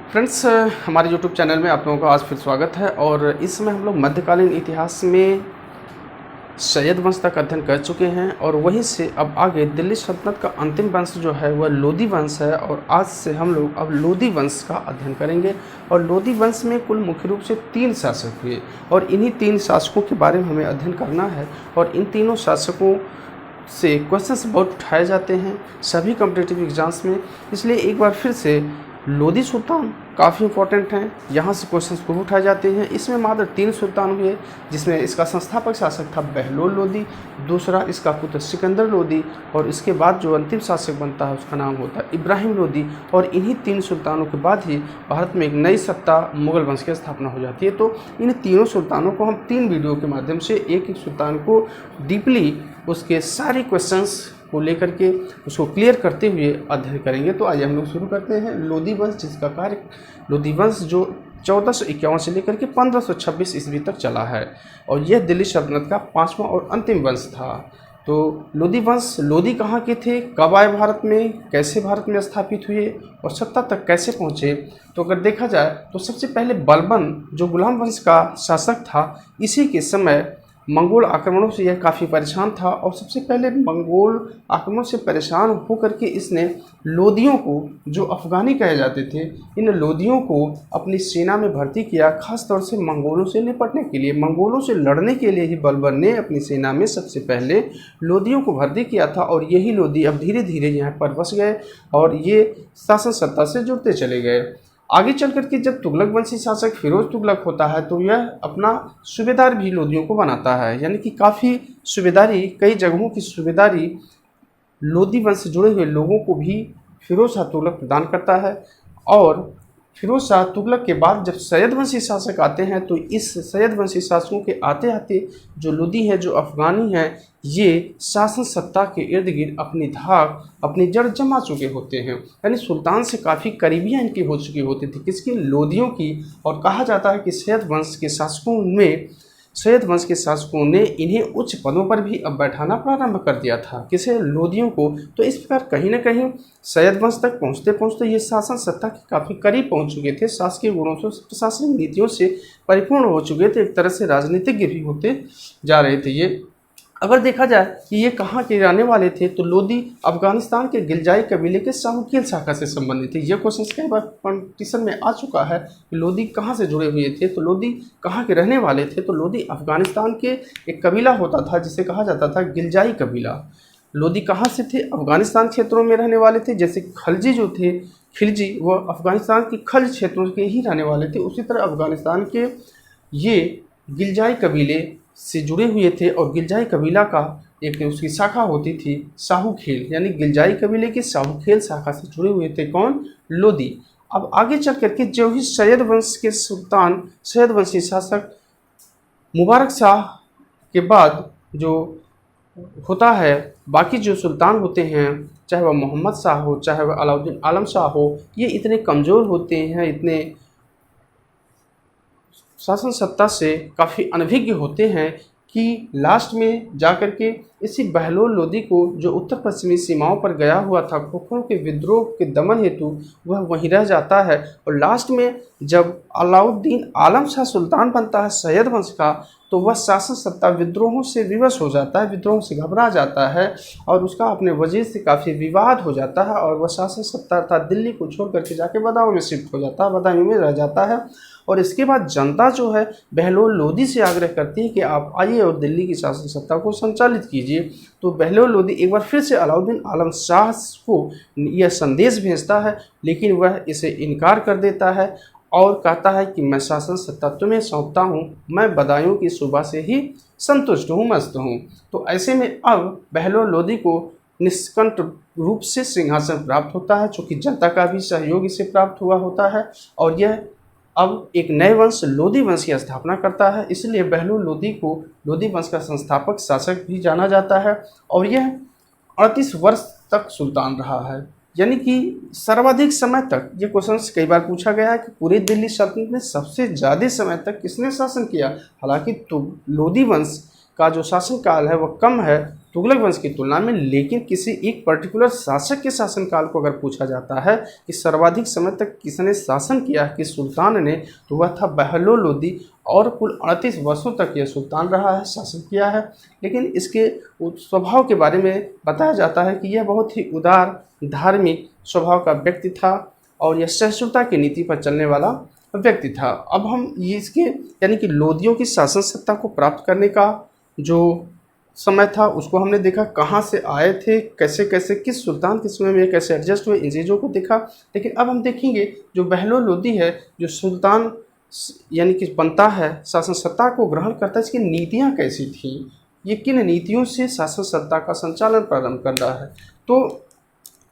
Friends, हमारे YouTube channel में आप लोगों का आज फिर स्वागत है। और इस समय हम लोग मध्यकालीन इतिहास में सैयद वंश तक अध्ययन कर चुके हैं और वहीं से अब आगे दिल्ली सल्तनत का अंतिम वंश जो है वह लोदी वंश है। और आज से हम लोग अब लोदी वंश का अध्ययन करेंगे। और लोदी वंश में कुल मुख्य रूप से 3 शासक हुए और इन्हीं 3 शासकों के बारे में हमें अध्ययन करना है। और इन तीनों शासकों से क्वेश्चंस बहुत उठाए जाते हैं सभी कॉम्पिटिटिव एग्जाम्स में, इसलिए एक बार फिर से लोदी सुल्तान काफ़ी इंपॉर्टेंट हैं, यहाँ से क्वेश्चंस खूब उठाए जाते हैं। इसमें मात्र 3 सुल्तान हुए, जिसमें इसका संस्थापक शासक था बहलोल लोदी, दूसरा इसका पुत्र सिकंदर लोदी और इसके बाद जो अंतिम शासक बनता है उसका नाम होता है इब्राहिम लोदी। और इन्हीं 3 सुल्तानों के बाद ही भारत में एक नई सत्ता मुगल वंश की स्थापना हो जाती है। तो इन तीनों सुल्तानों को हम 3 वीडियो के माध्यम से एक एक सुल्तान को डीपली उसके सारे क्वेश्चंस को लेकर के उसको क्लियर करते हुए अध्ययन करेंगे। तो आइए हम लोग शुरू करते हैं लोदी वंश, जिसका कार्य लोदी वंश जो 1451 से लेकर के 1526 ईस्वी तक चला है और यह दिल्ली सल्तनत का 5वां और अंतिम वंश था। तो लोदी वंश, लोदी कहाँ के थे, कब आए भारत में, कैसे भारत में स्थापित हुए और सत्ता तक कैसे पहुँचे। तो अगर देखा जाए तो सबसे पहले बलबन जो गुलाम वंश का शासक था, इसी के समय मंगोल आक्रमणों से यह काफ़ी परेशान था और सबसे पहले मंगोल आक्रमण से परेशान होकर के इसने लोदियों को, जो अफ़गानी कहे जाते थे, इन लोदियों को अपनी सेना में भर्ती किया, खास तौर से मंगोलों से निपटने के लिए। मंगोलों से लड़ने के लिए ही बलबन ने अपनी सेना में सबसे पहले लोदियों को भर्ती किया था और यही लोदी अब धीरे धीरे यहाँ पर बस गए और ये शासन सत्ता से जुड़ते चले गए। आगे चल करके जब तुगलक वंशी शासक फिरोज तुगलक होता है तो यह अपना सूबेदार भी लोदियों को बनाता है, यानी कि काफ़ी सूबेदारी, कई जगहों की सूबेदारी लोदी वंश से जुड़े हुए लोगों को भी फिरोज शाह तुगलक प्रदान करता है। और फिरोज शाह तुगलक के बाद जब सैयद वंशी शासक आते हैं तो इस सैयद वंशी शासकों के आते आते जो लोदी है, जो अफ़गानी हैं, ये शासन सत्ता के इर्द गिर्द अपनी धाक, अपनी जड़ जमा चुके होते हैं, यानी सुल्तान से काफ़ी करीबियाँ इनकी हो चुकी होती थी, किसकी, लोदियों की। और कहा जाता है कि सैयद वंश के शासकों ने इन्हें उच्च पदों पर भी अब बैठाना प्रारंभ कर दिया था, किसे, लोदियों को। तो इस प्रकार कहीं ना कहीं सैयद वंश तक पहुँचते पहुँचते ये शासन सत्ता के काफ़ी करीब पहुँच चुके थे, शासकीय गुणों से, प्रशासनिक नीतियों से परिपूर्ण हो चुके थे, एक तरह से राजनीतिज्ञ भी होते जा रहे थे ये। अगर देखा जाए कि ये कहाँ के रहने वाले थे तो लोदी अफगानिस्तान के गिलजाई कबीले के साहूकील शाखा से संबंधित थे। यह क्वेश्चन कई बार कॉम्पिटिशन में आ चुका है कि लोदी कहाँ से जुड़े हुए थे, तो लोदी कहाँ के रहने वाले थे। तो लोदी अफगानिस्तान के एक कबीला होता था जिसे कहा जाता था गिलजाई कबीला। लोदी कहाँ से थे, अफगानिस्तान क्षेत्रों में रहने वाले थे, जैसे खलजी जो थे, खिलजी, वह अफगानिस्तान के खल्ज क्षेत्रों के ही रहने वाले थे। उसी तरह अफगानिस्तान के ये गिलजाई कबीले से जुड़े हुए थे और गिलजाई कबीला का एक उसकी शाखा होती थी साहूखेल, यानी गिलजाई कबीले की साहूखेल शाखा से जुड़े हुए थे कौन, लोदी। अब आगे चल करके जो ही सैयद वंश के सुल्तान, सैयद वंशी शासक मुबारक शाह के बाद जो होता है, बाकी जो सुल्तान होते हैं, चाहे वह मोहम्मद शाह हो, चाहे वह अलाउद्दीन आलम शाह हो, ये इतने कमज़ोर होते हैं, इतने शासन सत्ता से काफ़ी अनभिज्ञ होते हैं कि लास्ट में जाकर के इसी बहलोल लोदी को, जो उत्तर पश्चिमी सीमाओं पर गया हुआ था खोखरों के विद्रोह के दमन हेतु, वह वहीं रह जाता है। और लास्ट में जब अलाउद्दीन आलम शाह सुल्तान बनता है सैयद वंश का, तो वह शासन सत्ता विद्रोहों से विवश हो जाता है, विद्रोहों से घबरा जाता है और उसका अपने वजीर से काफ़ी विवाद हो जाता है और वह शासन सत्ता था दिल्ली को छोड़ करके जाके बदायूं में शिफ्ट हो जाता है, बदायूं में रह जाता है। और इसके बाद जनता जो है बहलोल लोदी से आग्रह करती है कि आप आइए और दिल्ली की शासन सत्ता को संचालित कीजिए। तो बहलोल लोदी एक बार फिर से अलाउद्दीन आलम शाह को यह संदेश भेजता है, लेकिन वह इसे इनकार कर देता है और कहता है कि मैं शासन सत्ता तुम्हें सौंपता हूँ, मैं बदायूं की सूबा से ही संतुष्ट हूँ, मस्त हूँ। तो ऐसे में अब बहलोल लोदी को निष्कंठ रूप से सिंहासन प्राप्त होता है, चूँकि जनता का भी सहयोग इसे प्राप्त हुआ होता है और यह अब एक नए वंश लोदी वंश की स्थापना करता है। इसलिए बहलोल लोदी को लोदी वंश का संस्थापक शासक भी जाना जाता है और यह 38 वर्ष तक सुल्तान रहा है, यानी कि सर्वाधिक समय तक। ये क्वेश्चन कई बार पूछा गया है कि पूरी दिल्ली सल्तनत में सबसे ज़्यादा समय तक किसने शासन किया। हालांकि तो लोदी वंश का जो शासन काल है वह कम है, तुगलक वंश की तुलना में, लेकिन किसी एक पर्टिकुलर शासक के शासनकाल को अगर पूछा जाता है कि सर्वाधिक समय तक किसने शासन किया, किस सुल्तान ने, तो वह था बहलोल लोदी और कुल 38 वर्षों तक यह सुल्तान रहा है, शासन किया है। लेकिन इसके स्वभाव के बारे में बताया जाता है कि यह बहुत ही उदार धार्मिक स्वभाव का व्यक्ति था और यह सहिष्णुता की नीति पर चलने वाला व्यक्ति था। अब हम ये इसके यानी कि लोदियों की शासन सत्ता को प्राप्त करने का जो समय था उसको हमने देखा, कहाँ से आए थे, कैसे कैसे किस सुल्तान के समय में कैसे एडजस्ट हुए, इन चीज़ों को देखा। लेकिन अब हम देखेंगे जो बहलोल लोदी है, जो सुल्तान यानी कि बनता है, शासन सत्ता को ग्रहण करता है, इसकी नीतियाँ कैसी थी, ये किन नीतियों से शासन सत्ता का संचालन प्रारंभ कर रहा है। तो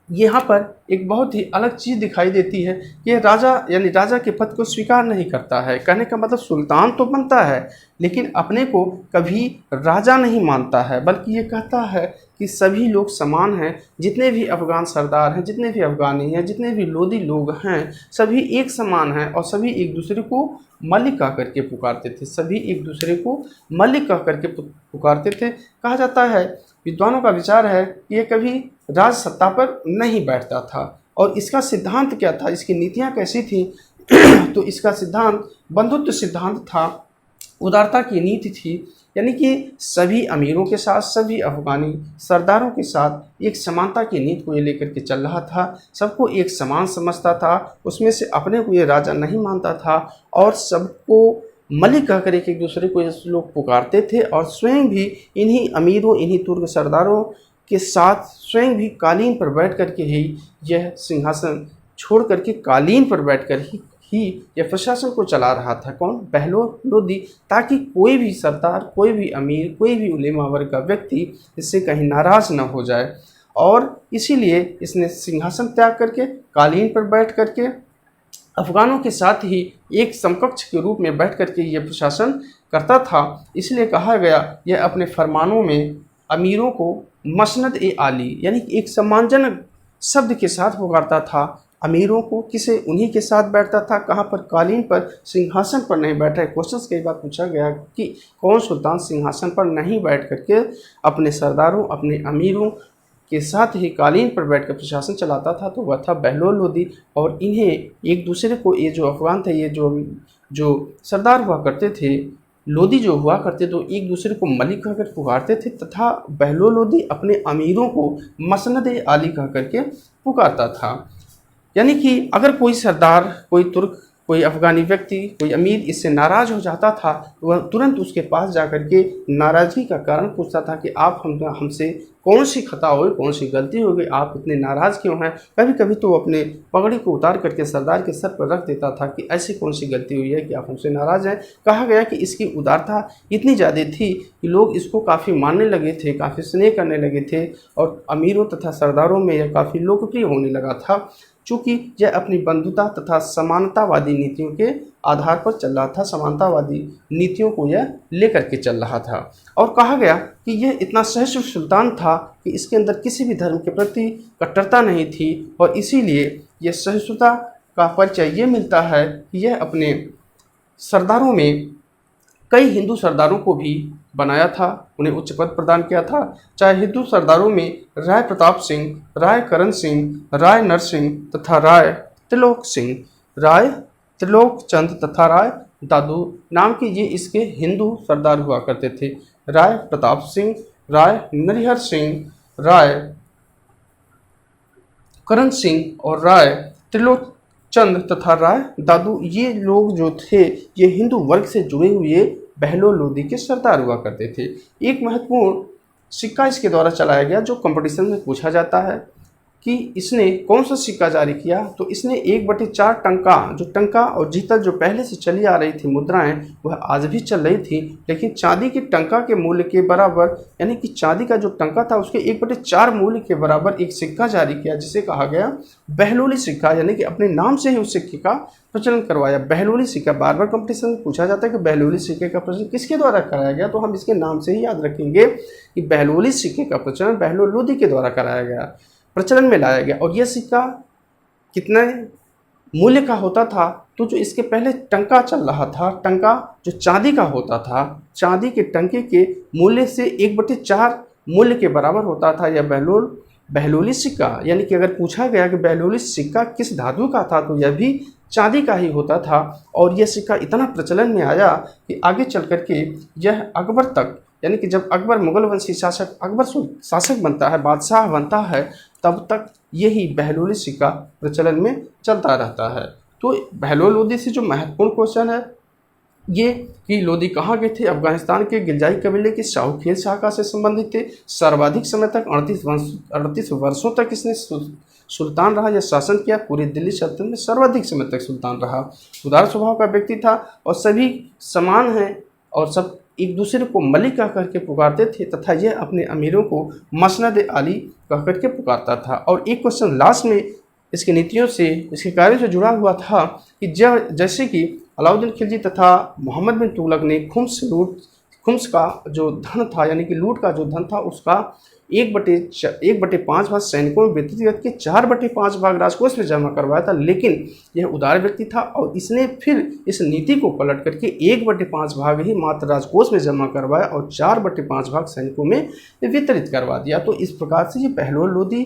यहाँ पर एक बहुत ही अलग चीज़ दिखाई देती है कि राजा यानी राजा के पद को स्वीकार नहीं करता है। कहने का मतलब सुल्तान तो बनता है लेकिन अपने को कभी राजा नहीं मानता है, बल्कि ये कहता है कि सभी लोग समान हैं। जितने भी अफ़गान सरदार हैं, जितने भी अफ़गानी हैं, जितने भी लोदी लोग हैं, सभी एक समान हैं और सभी एक दूसरे को मलिक कह करके पुकारते थे। सभी एक दूसरे को मलिक कह करके पुकारते थे। कहा जाता है, विद्वानों का विचार है कि ये कभी राज सत्ता पर नहीं बैठता था। और इसका सिद्धांत क्या था, इसकी नीतियाँ कैसी थी तो इसका सिद्धांत बंधुत्व सिद्धांत था, उदारता की नीति थी। यानी कि सभी अमीरों के साथ, सभी अफ़गानी सरदारों के साथ एक समानता की नीति को ये लेकर के चल रहा था। सबको एक समान समझता था, उसमें से अपने को ये राजा नहीं मानता था और सबको मलिक कह कर एक दूसरे को लोग पुकारते थे। और स्वयं भी इन्हीं अमीरों, इन्हीं तुर्क सरदारों के साथ स्वयं भी कालीन पर बैठ कर के ही यह सिंहासन छोड़ करके कालीन पर बैठ कर ही यह प्रशासन को चला रहा था। कौन? बहलोल लोदी, ताकि कोई भी सरदार, कोई भी अमीर, कोई भी उलेमा वर्ग का व्यक्ति इससे कहीं नाराज़ न हो जाए। और इसीलिए इसने सिंहासन त्याग करके कालीन पर बैठ करके अफ़गानों के साथ ही एक समकक्ष के रूप में बैठ करके यह प्रशासन करता था। इसलिए कहा गया, यह अपने फरमानों में अमीरों को मसनद ए आली यानी एक सम्मानजनक शब्द के साथ पुकारता था। अमीरों को किसे, उन्हीं के साथ बैठता था। कहाँ पर? कालीन पर, सिंहासन पर नहीं बैठा है। क्वेश्चन कई बार पूछा गया कि कौन सुल्तान सिंहासन पर नहीं बैठ करके अपने सरदारों, अपने अमीरों के साथ ही कालीन पर बैठकर प्रशासन चलाता था, तो वह था बहलोल लोदी। और इन्हें एक दूसरे को, ये जो अफ़गान थे, ये जो सरदार हुआ करते थे, लोदी जो हुआ करते, तो एक दूसरे को मलिक कहकर पुकारते थे तथा बहलोल लोदी अपने अमीरों को मसनद आली कह करके पुकारता था। यानी कि अगर कोई सरदार, कोई तुर्क, कोई अफ़गानी व्यक्ति, कोई अमीर इससे नाराज़ हो जाता था तो वह तुरंत उसके पास जाकर के नाराज़गी का कारण पूछता था कि आप हमसे कौन सी खता हुई, कौन सी गलती हो गई, आप इतने नाराज़ क्यों हैं। कभी कभी तो वो अपने पगड़ी को उतार करके सरदार के सर पर रख देता था कि ऐसी कौन सी गलती हुई है कि आप हमसे नाराज़ हैं। कहा गया कि इसकी उदारता इतनी ज़्यादा थी कि लोग इसको काफ़ी मानने लगे थे, काफ़ी स्नेह करने लगे थे और अमीरों तथा सरदारों में यह काफ़ी लोकप्रिय होने लगा था, चूँकि यह अपनी बंधुता तथा समानतावादी नीतियों के आधार पर चल रहा था। समानतावादी नीतियों को यह लेकर के चल रहा था। और कहा गया कि यह इतना सहिष्णु सुल्तान था कि इसके अंदर किसी भी धर्म के प्रति कट्टरता नहीं थी और इसीलिए यह सहिष्णुता का परिचय ये मिलता है कि यह अपने सरदारों में कई हिंदू सरदारों को भी बनाया था, उन्हें उच्च पद प्रदान किया था। चाहे हिंदू सरदारों में राय प्रताप सिंह, राय करण सिंह, राय नरसिंह तथा राय त्रिलोक सिंह, राय त्रिलोक चंद तथा राय दादू नाम के ये इसके हिंदू सरदार हुआ करते थे। राय प्रताप सिंह, राय नरिहर सिंह, राय करण सिंह और राय त्रिलोक चंद तथा राय दादू, ये लोग जो थे ये हिंदू वर्ग से जुड़े हुए बहलोल लोदी के सरदार हुआ करते थे। एक महत्वपूर्ण सिक्का इसके द्वारा चलाया गया जो कंपटीशन में पूछा जाता है कि इसने कौन सा सिक्का जारी किया, तो इसने 1/4 टंका, जो टंका और जीतल जो पहले से चली आ रही थी मुद्राएं, वह आज भी चल रही थी, लेकिन चांदी के टंका के मूल्य के बराबर, यानी कि चांदी का जो टंका था उसके 1/4 मूल्य के बराबर एक सिक्का जारी किया जिसे कहा गया बहलोली सिक्का। यानी कि अपने नाम से ही उस सिक्के का प्रचलन करवाया, बहलोली सिक्का। बार बार कंपटीशन में पूछा जाता है कि बहलोली सिक्के का प्रचलन किसके द्वारा कराया गया, तो हम इसके नाम से ही याद रखेंगे कि बहलोली सिक्के का प्रचलन बहलोल लोदी के द्वारा कराया गया, प्रचलन में लाया गया। और यह सिक्का कितने मूल्य का होता था, तो जो इसके पहले टंका चल रहा था, टंका जो चांदी का होता था, चांदी के टंके के मूल्य से 1/4 मूल्य के बराबर होता था। यह बहलोली सिक्का, यानी कि अगर पूछा गया कि बहलोली सिक्का किस धातु का था तो यह भी चांदी का ही होता था। और यह सिक्का इतना प्रचलन में आया कि आगे चल कर के यह अकबर तक, यानी कि जब अकबर मुगल वंशी शासक अकबर शासक बनता है, बादशाह बनता है, तब तक यही बहलोली सिक्का प्रचलन में चलता रहता है। तो बहलोल लोदी से जो महत्वपूर्ण क्वेश्चन है ये कि लोदी कहाँ के थे, अफगानिस्तान के गिलजाई कबीले की शाहूखेल शाखा से संबंधित थे। सर्वाधिक समय तक 38 वर्षों तक इसने सुल्तान रहा या शासन किया। पूरी दिल्ली सल्तनत में सर्वाधिक समय तक सुल्तान रहा। उदार स्वभाव का व्यक्ति था और सभी समान हैं और सब एक दूसरे को मलिक कह करके पुकारते थे तथा यह अपने अमीरों को मसनद आली कह करके पुकारता था। और एक क्वेश्चन लास्ट में इसकी नीतियों से, इसके कार्यों से जुड़ा हुआ था कि जैसे कि अलाउद्दीन खिलजी तथा मोहम्मद बिन तुगलक ने खुम्स का जो धन था, यानी कि लूट का जो धन था, उसका 1/5 भाग सैनिकों में वितरित करके 4/5 भाग राजकोष में जमा करवाया था। लेकिन यह उदार व्यक्ति था और इसने फिर इस नीति को पलट करके 1/5 भाग ही मात्र राजकोष में जमा करवाया और 4/5 भाग सैनिकों में वितरित करवा दिया। तो इस प्रकार से ये बहलोल लोदी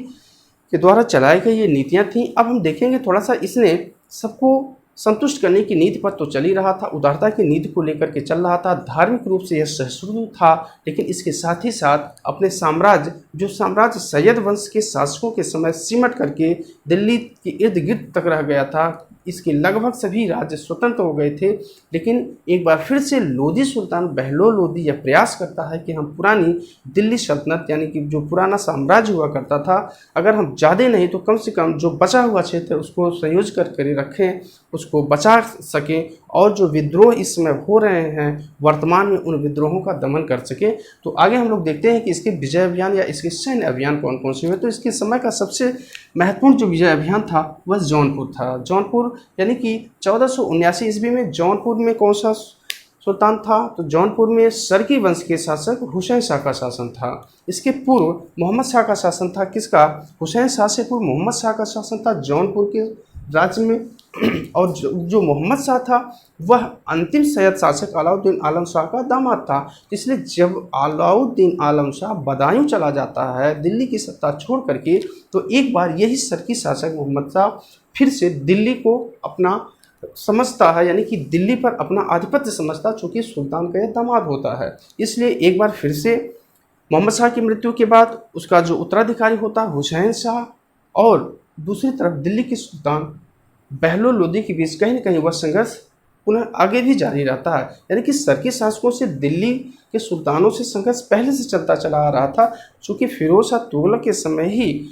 के द्वारा चलाई गई ये नीतियाँ थीं। अब हम देखेंगे थोड़ा सा, इसने सबको संतुष्ट करने की नीति पर तो चल ही रहा था, उदारता की नीति को लेकर के चल रहा था, धार्मिक रूप से यह सहिष्णु था, लेकिन इसके साथ ही साथ अपने साम्राज्य सैयद वंश के शासकों के समय सिमट करके दिल्ली के इर्द गिर्द तक रह गया था। इसके लगभग सभी राज्य स्वतंत्र हो गए थे। लेकिन एक बार फिर से लोदी सुल्तान बहलोल लोदी यह प्रयास करता है कि हम पुरानी दिल्ली सल्तनत, यानी कि जो पुराना साम्राज्य हुआ करता था, अगर हम ज़्यादा नहीं तो कम से कम जो बचा हुआ क्षेत्र है उसको संयोज करके रखें, उसको बचा सकें और जो विद्रोह इस समय हो रहे हैं वर्तमान में, उन विद्रोहों का दमन कर सकें। तो आगे हम लोग देखते हैं कि इसके विजय अभियान या इसके सैन्य अभियान कौन कौन से हुए। तो इसके समय का सबसे महत्वपूर्ण जो विजय अभियान था वह जौनपुर था। जौनपुर यानी कि 1479 ईस्वी में जौनपुर में कौन सा सुल्तान था, तो जौनपुर में सरकी वंश के शासक हुसैन शाह का शासन था। इसके पूर्व मोहम्मद शाह का शासन था। किसका? हुसैन शाह से पूर्व मोहम्मद शाह का शासन था जौनपुर के राज्य में। और जो मोहम्मद शाह था वह अंतिम सैयद शासक अलाउद्दीन आलम शाह का दामाद था। इसलिए जब अलाउद्दीन आलम शाह बदायूं चला जाता है दिल्ली की सत्ता छोड़ करके, तो एक बार यही सरकी शासक मोहम्मद शाह फिर से दिल्ली को अपना समझता है, यानी कि दिल्ली पर अपना आधिपत्य समझता, चूँकि सुल्तान का यह दामाद होता है। इसलिए एक बार फिर से मोहम्मद शाह की मृत्यु के बाद उसका जो उत्तराधिकारी होता है हुसैन शाह, और दूसरी तरफ दिल्ली के सुल्तान बहलोल लोदी के बीच कहीं न कहीं वह संघर्ष पुनः आगे भी जारी रहता है। यानी कि सरकी शासकों से दिल्ली के सुल्तानों से संघर्ष पहले से चलता चला आ रहा था, चूँकि फिरोज शाह तुगलक के समय ही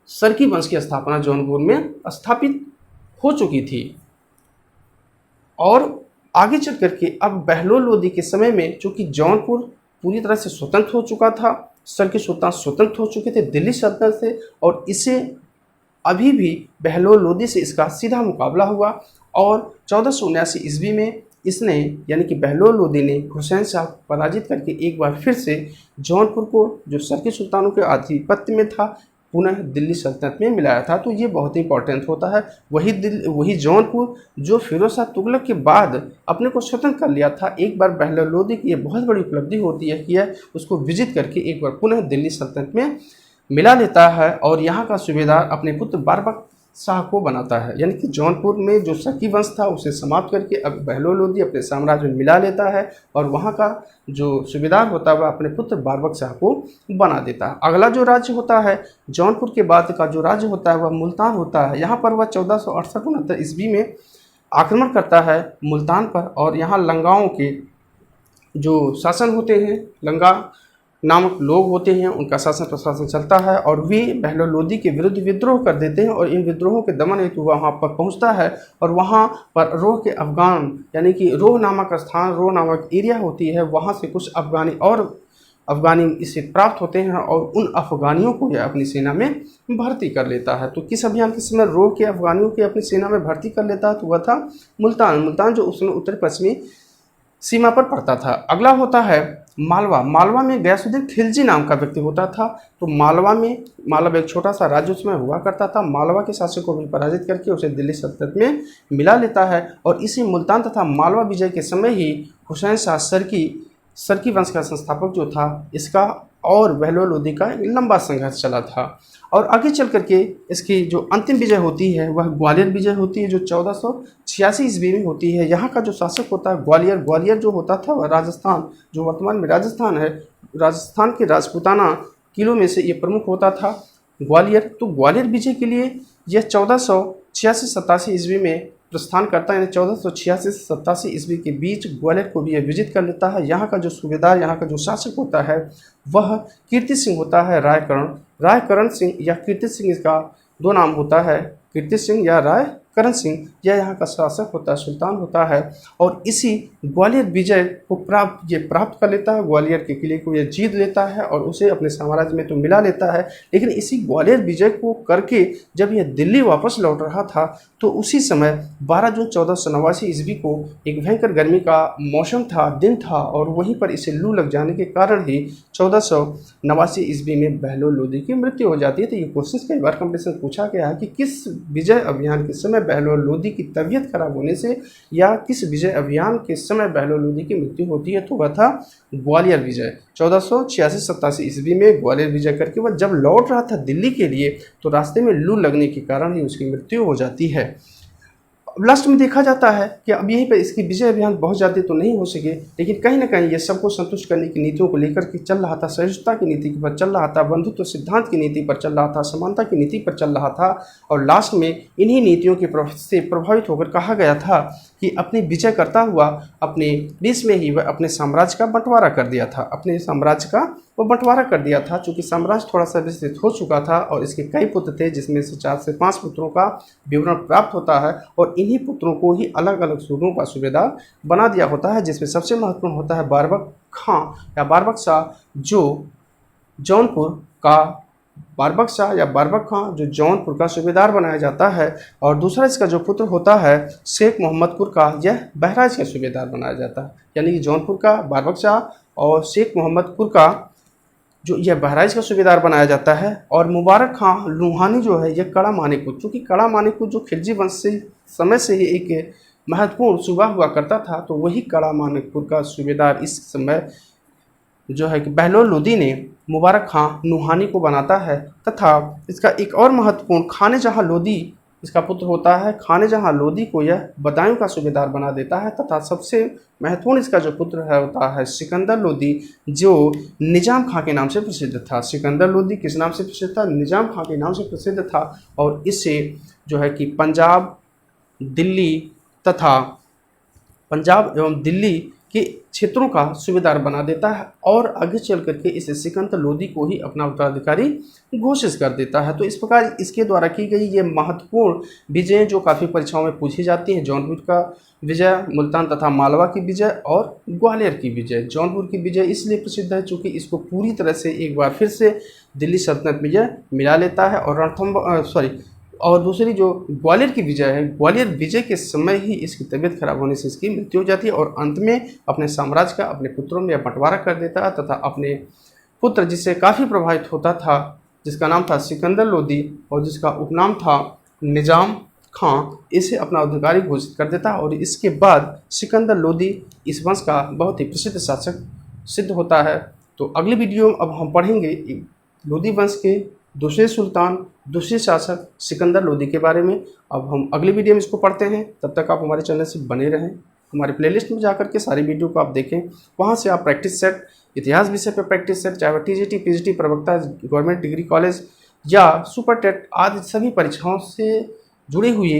सरकी वंश की स्थापना जौनपुर में स्थापित हो चुकी थी। और आगे चल करके अब बहलोल लोदी के समय में चूँकि जौनपुर पूरी तरह से स्वतंत्र हो चुका था, सरकी सुल्तान स्वतंत्र हो चुके थे दिल्ली सल्तनत से, और इसे अभी भी बहलोल लोदी से इसका सीधा मुकाबला हुआ। और 1479 ईस्वी में इसने, यानी कि बहलोल लोदी ने हुसैन शाह पराजित करके एक बार फिर से जौनपुर को, जो सरकी सुल्तानों के आधिपत्य में था, पुनः दिल्ली सल्तनत में मिलाया था। तो ये बहुत ही इंपॉर्टेंट होता है। वही जौनपुर जो फिरोज शाह तुगलक के बाद अपने को स्वतंत्र कर लिया था, एक बार बहलोल लोदी की ये बहुत बड़ी उपलब्धि होती है कि यह उसको विजिट करके एक बार पुनः दिल्ली सल्तनत में मिला लेता है और यहाँ का सूबेदार अपने पुत्र बारबक शाह को बनाता है। यानी कि जौनपुर में जो सरकी वंश था उसे समाप्त करके अब बहलोल लोदी अपने साम्राज्य में मिला लेता है और वहाँ का जो सूबेदार होता है वह अपने पुत्र बारबक शाह को बना देता है। अगला जो राज्य होता है जौनपुर के बाद का जो राज्य होता है वह मुल्तान होता है। यहाँ पर वह 1468-69 ईस्वी में आक्रमण करता है मुल्तान पर, और यहाँ लंगाओं के जो शासन होते हैं, लंगा नामक लोग होते हैं, उनका शासन प्रशासन चलता है और वे बहलोल लोदी के विरुद्ध विद्रोह कर देते हैं। और इन विद्रोहों के दमन हेतु वहाँ पर पहुँचता है और वहाँ पर रोह के अफगान, यानी कि रोह नामक स्थान, रोह नामक एरिया होती है, वहाँ से कुछ अफगानी इसे प्राप्त होते हैं और उन अफगानियों को यह अपनी सेना में भर्ती कर लेता है। तो किस अभियान के समय रोह के अफगानियों के अपनी सेना में भर्ती कर लेता है, तो वह था मुल्तान जो उसमें उत्तर पश्चिमी सीमा पर पड़ता था। अगला होता है मालवा में गयासुद्दीन खिलजी नाम का व्यक्ति होता था। तो मालवा एक छोटा सा राज्य उसमें हुआ करता था। मालवा के शासक को भी पराजित करके उसे दिल्ली सल्तनत में मिला लेता है और इसी मुल्तान तथा मालवा विजय के समय ही हुसैन शाह सरकी सरकी वंश का संस्थापक जो था इसका और बहलोल लोदी का एक लंबा संघर्ष चला था। और आगे चल करके इसकी जो अंतिम विजय होती है वह ग्वालियर विजय होती है, जो 1486 ईस्वी में होती है। यहाँ का जो शासक होता है ग्वालियर जो होता था वह राजस्थान, जो वर्तमान में राजस्थान है, राजस्थान के राजपूताना किलों में से ये प्रमुख होता था ग्वालियर। तो ग्वालियर विजय के लिए यह 1486-87 ईस्वी में प्रस्थान करता है, यानी 1486 से 87 ईस्वी के बीच ग्वालियर को भी यह विजिट कर लेता है। यहाँ का जो सूबेदार, यहाँ का जो शासक होता है वह कीर्ति सिंह होता है, रायकरण सिंह या कीर्ति सिंह, इसका दो नाम होता है, कीर्ति सिंह या रायकरण सिंह। यह यहाँ का शासक होता है, सुल्तान होता है। और इसी ग्वालियर विजय को प्राप्त कर लेता है, ग्वालियर के किले को यह जीत लेता है और उसे अपने साम्राज्य में तो मिला लेता है। लेकिन इसी ग्वालियर विजय को करके जब यह दिल्ली वापस लौट रहा था तो उसी समय 12 जून 1489 ईस्वी को एक भयंकर गर्मी का मौसम था, दिन था, और वहीं पर इसे लू लग जाने के कारण ही 1489 ईस्वी में बहलोल लोदी की मृत्यु हो जाती है। तो ये क्वेश्चन कई बार कंपटीशन पूछा गया है कि किस विजय अभियान के समय बहलोल लोदी की तबीयत खराब होने से या किस विजय अभियान के समय बहलोल लोदी की मृत्यु होती है, तो वह था ग्वालियर विजय। 1486-87 ईस्वी में ग्वालियर विजय करके वह जब लौट रहा था दिल्ली के लिए तो रास्ते में लू लगने के कारण ही उसकी मृत्यु हो जाती है। लास्ट में देखा जाता है कि अब यहीं पर इसकी विजय अभियान बहुत ज़्यादा तो नहीं हो सके, लेकिन कहीं ना कहीं ये सबको संतुष्ट करने की नीतियों को लेकर के चल रहा था, सहिष्णुता की नीति पर चल रहा था, बंधुत्व सिद्धांत की नीति पर चल रहा था, समानता की नीति पर चल रहा था। और लास्ट में इन्हीं नीतियों के से प्रभावित होकर कहा गया था कि अपनी विजय करता हुआ अपने बीच में ही वह अपने साम्राज्य का बंटवारा कर दिया था, अपने साम्राज्य का वो बंटवारा कर दिया था। चूँकि साम्राज्य थोड़ा सा विस्तृत हो चुका था और इसके कई पुत्र थे, जिसमें से 4 से 5 पुत्रों का विवरण प्राप्त होता है और इन्हीं पुत्रों को ही अलग अलग सूबों का सूबेदार बना दिया होता है, जिसमें सबसे महत्वपूर्ण होता है बारबक खां या बारबक शाह, जो जौनपुर का बारबक खां जो जौनपुर का सूबेदार बनाया जाता है। और दूसरा इसका जो पुत्र होता है शेख मोहम्मदपुर का, यह बहराइच का सूबेदार बनाया जाता है। यानी कि जौनपुर का बारबक शाह और शेख मोहम्मदपुर का जो यह बहराइच का सूबेदार बनाया जाता है। और मुबारक खां लुहानी जो है यह कड़ा मानिकपुर, चूँकि कड़ा मानिकपुर जो खिलजी वंश से समय से ही एक महत्वपूर्ण सूबा हुआ करता था, तो वही कड़ा मानिकपुर का सूबेदार इस समय जो है कि बहलोल लोदी ने मुबारक खां नुहानी को बनाता है। तथा इसका एक और महत्वपूर्ण खाने जहाँ लोदी इसका पुत्र होता है, खाने जहाँ लोदी को यह बदायूं का सूबेदार बना देता है। तथा सबसे महत्वपूर्ण इसका जो पुत्र है होता है सिकंदर लोदी, जो निजाम खां के नाम से प्रसिद्ध था। सिकंदर लोदी किस नाम से प्रसिद्ध था? निजाम खां के नाम से प्रसिद्ध था। और इससे जो है कि पंजाब एवं दिल्ली के क्षेत्रों का सूबेदार बना देता है और आगे चल करके इसे सिकंदर लोदी को ही अपना उत्तराधिकारी घोषित कर देता है। तो इस प्रकार इसके द्वारा की गई ये महत्वपूर्ण विजय जो काफ़ी परीक्षाओं में पूछी जाती हैं, जौनपुर का विजय, मुल्तान तथा मालवा की विजय और ग्वालियर की विजय। जौनपुर की विजय इसलिए प्रसिद्ध है चूँकि इसको पूरी तरह से एक बार फिर से दिल्ली सल्तनत में यह मिला लेता है। और दूसरी जो ग्वालियर की विजय है, ग्वालियर विजय के समय ही इसकी तबीयत खराब होने से इसकी मृत्यु हो जाती है और अंत में अपने साम्राज्य का अपने पुत्रों में बंटवारा कर देता है तथा अपने पुत्र जिससे काफ़ी प्रभावित होता था, जिसका नाम था सिकंदर लोदी और जिसका उपनाम था निजाम खां, इसे अपना अधिकारी घोषित कर देता है। और इसके बाद सिकंदर लोदी इस वंश का बहुत ही प्रसिद्ध शासक सिद्ध होता है। तो अगली वीडियो में अब हम पढ़ेंगे लोदी वंश के दूसरे सुल्तान, दूसरे शासक सिकंदर लोदी के बारे में। अब हम अगली वीडियो में इसको पढ़ते हैं। तब तक आप हमारे चैनल से बने रहें, हमारे प्लेलिस्ट में जाकर के सारी वीडियो को आप देखें। वहाँ से आप प्रैक्टिस सेट, इतिहास विषय पर प्रैक्टिस सेट, चाहे वह टीजीटी, पीजीटी, प्रवक्ता, गवर्नमेंट डिग्री कॉलेज या सुपर टेट आदि सभी परीक्षाओं से जुड़े हुए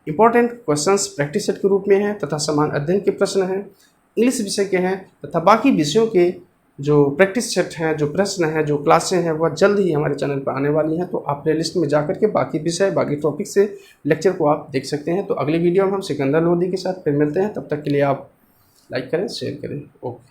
इंपॉर्टेंट क्वेश्चंस प्रैक्टिस सेट के रूप में हैं तथा समान अध्ययन के प्रश्न हैं, इंग्लिश विषय के हैं तथा बाकी विषयों के जो प्रैक्टिस सेट हैं, जो प्रश्न हैं, जो क्लासें हैं, वह जल्द ही हमारे चैनल पर आने वाली हैं। तो आप प्ले लिस्ट में जाकर के बाकी विषय, बाकी टॉपिक से लेक्चर को आप देख सकते हैं। तो अगली वीडियो में हम सिकंदर लोदी के साथ फिर मिलते हैं। तब तक के लिए आप लाइक करें, शेयर करें। ओके।